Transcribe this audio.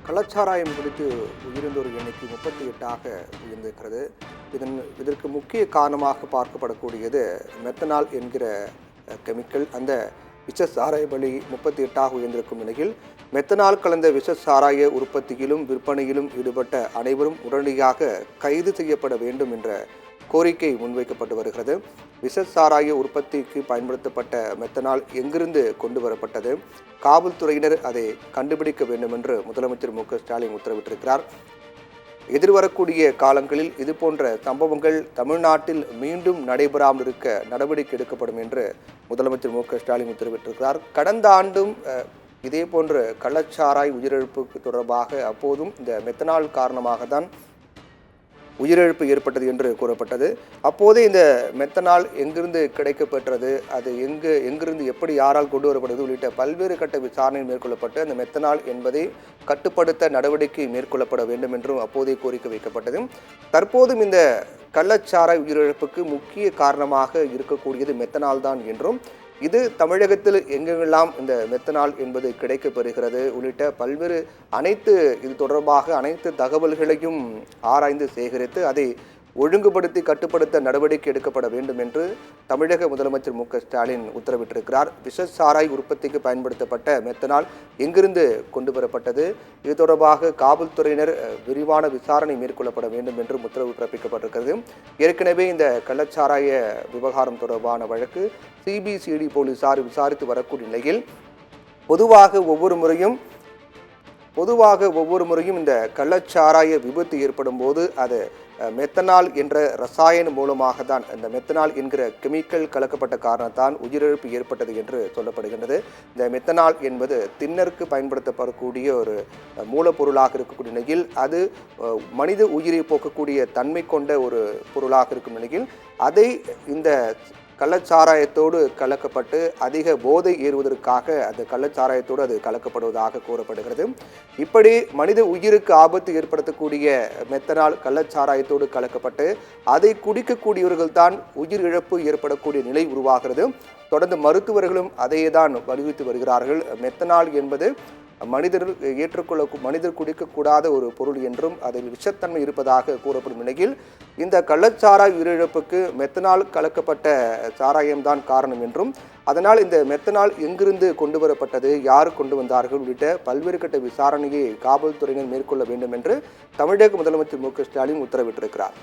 கள்ளச்சாராயம் குறித்து உயிரிழந்தோர் எண்ணிக்கை 38ஆக உயர்ந்திருக்கிறது. இதற்கு முக்கிய காரணமாக பார்க்கப்படக்கூடியது மெத்தனால் என்கிற கெமிக்கல். அந்த விஷ சாராய பலி 38ஆக உயர்ந்திருக்கும் நிலையில் மெத்தனால் கலந்த விஷ சாராய உற்பத்தியிலும் விற்பனையிலும் ஈடுபட்ட அனைவரும் உடனடியாக கைது செய்யப்பட வேண்டும் என்ற கோரிக்கை முன்வைக்கப்பட்டு வருகிறது. விஷ சாராய உற்பத்திக்கு பயன்படுத்தப்பட்ட மெத்தனால் எங்கிருந்து கொண்டு வரப்பட்டது, காவல்துறையினர் அதை கண்டுபிடிக்க வேண்டும் என்று முதலமைச்சர் மு.க.ஸ்டாலின் உத்தரவிட்டிருக்கிறார். எதிர்வரக்கூடிய காலங்களில் இதுபோன்ற சம்பவங்கள் தமிழ்நாட்டில் மீண்டும் நடைபெறாமல் இருக்க நடவடிக்கை எடுக்கப்படும் என்று முதலமைச்சர் மு.க.ஸ்டாலின் உத்தரவிட்டிருக்கிறார். கடந்த ஆண்டும் இதே போன்ற கள்ளச்சாராய் உயிரிழப்பு தொடர்பாக அப்போதும் இந்த மெத்தனால் காரணமாக தான் உயிரிழப்பு ஏற்பட்டது என்று கூறப்பட்டது. அப்போதே இந்த மெத்தனால் எங்கிருந்து கிடைக்கப்பெற்றது, அது எங்கிருந்து எப்படி யாரால் கொண்டு வரப்படுது உள்ளிட்ட பல்வேறு கட்ட விசாரணை மேற்கொள்ளப்பட்டு அந்த மெத்தனால் என்பதை கட்டுப்படுத்த நடவடிக்கை மேற்கொள்ளப்பட வேண்டும் என்றும் அப்போதே கோரிக்கை வைக்கப்பட்டது. தற்போதும் இந்த கள்ளச்சாராய் உயிரிழப்புக்கு முக்கிய காரணமாக இருக்கக்கூடியது மெத்தனால் தான் என்றும், இது தமிழகத்தில் எங்கெங்கெல்லாம் இந்த மெத்தனால் என்பது கிடைக்கப்பெறுகிறது உள்ளிட்ட பல்வேறு இது தொடர்பாக அனைத்து தகவல்களையும் ஆராய்ந்து சேகரித்து அதை ஒழுங்குபடுத்தி கட்டுப்படுத்த நடவடிக்கை எடுக்கப்பட வேண்டும் என்று தமிழக முதலமைச்சர் மு.க.ஸ்டாலின் உத்தரவிட்டிருக்கிறார். விஷ சாராய் உற்பத்திக்கு பயன்படுத்தப்பட்ட மெத்தனால் எங்கிருந்து கொண்டு வரப்பட்டது, இது தொடர்பாக காவல்துறையினர் விரிவான விசாரணை மேற்கொள்ளப்பட வேண்டும் என்றும் உத்தரவு பிறப்பிக்கப்பட்டிருக்கிறது. ஏற்கனவே இந்த கள்ளச்சாராய விவகாரம் தொடர்பான வழக்கு சிபிசிஐடி போலீசார் விசாரித்து வரக்கூடிய நிலையில் பொதுவாக ஒவ்வொரு முறையும் இந்த கள்ளச்சாராய விபத்து ஏற்படும் போது அது மெத்தனால் என்ற ரசாயன மூலமாக தான், இந்த மெத்தனால் என்கிற கெமிக்கல் கலக்கப்பட்ட காரணத்தான் உயிரிழப்பு ஏற்பட்டது என்று சொல்லப்படுகின்றது. இந்த மெத்தனால் என்பது தின்னருக்கு பயன்படுத்தப்படக்கூடிய ஒரு மூலப்பொருளாக இருக்கக்கூடிய நிலையில் அது மனித உயிரை போக்கக்கூடிய தன்மை கொண்ட ஒரு பொருளாக இருக்கும் நிலையில் அதை இந்த கள்ளச்சாராயத்தோடு கலக்கப்பட்டு அதிக போதை ஏறுவதற்காக அந்த கள்ளச்சாராயத்தோடு அது கலக்கப்படுவதாக கூறப்படுகிறது. இப்படி மனித உயிருக்கு ஆபத்து ஏற்படுத்தக்கூடிய மெத்தனால் கள்ளச்சாராயத்தோடு கலக்கப்பட்டு அதை குடிக்கக்கூடியவர்கள் தான் உயிர் இழப்பு ஏற்படக்கூடிய நிலை உருவாகிறது. தொடர்ந்து மருத்துவர்களும் அதையே தான் வலியுறுத்தி வருகிறார்கள். மெத்தனால் என்பது மனிதர் குடிக்கக்கூடாத ஒரு பொருள் என்றும் அதில் விஷத்தன்மை இருப்பதாக கூறப்படும் நிலையில் இந்த கள்ளச்சாராய் உயிரிழப்புக்கு மெத்தனால் கலக்கப்பட்ட சாராயம்தான் காரணம் என்றும், அதனால் இந்த மெத்தனால் எங்கிருந்து கொண்டு வரப்பட்டது, யார் கொண்டு வந்தார்கள் உள்ளிட்ட பல்வேறு கட்ட விசாரணையை காவல்துறையினர் மேற்கொள்ள வேண்டும் என்று தமிழக முதலமைச்சர் மு.க.ஸ்டாலின் உத்தரவிட்டிருக்கிறார்.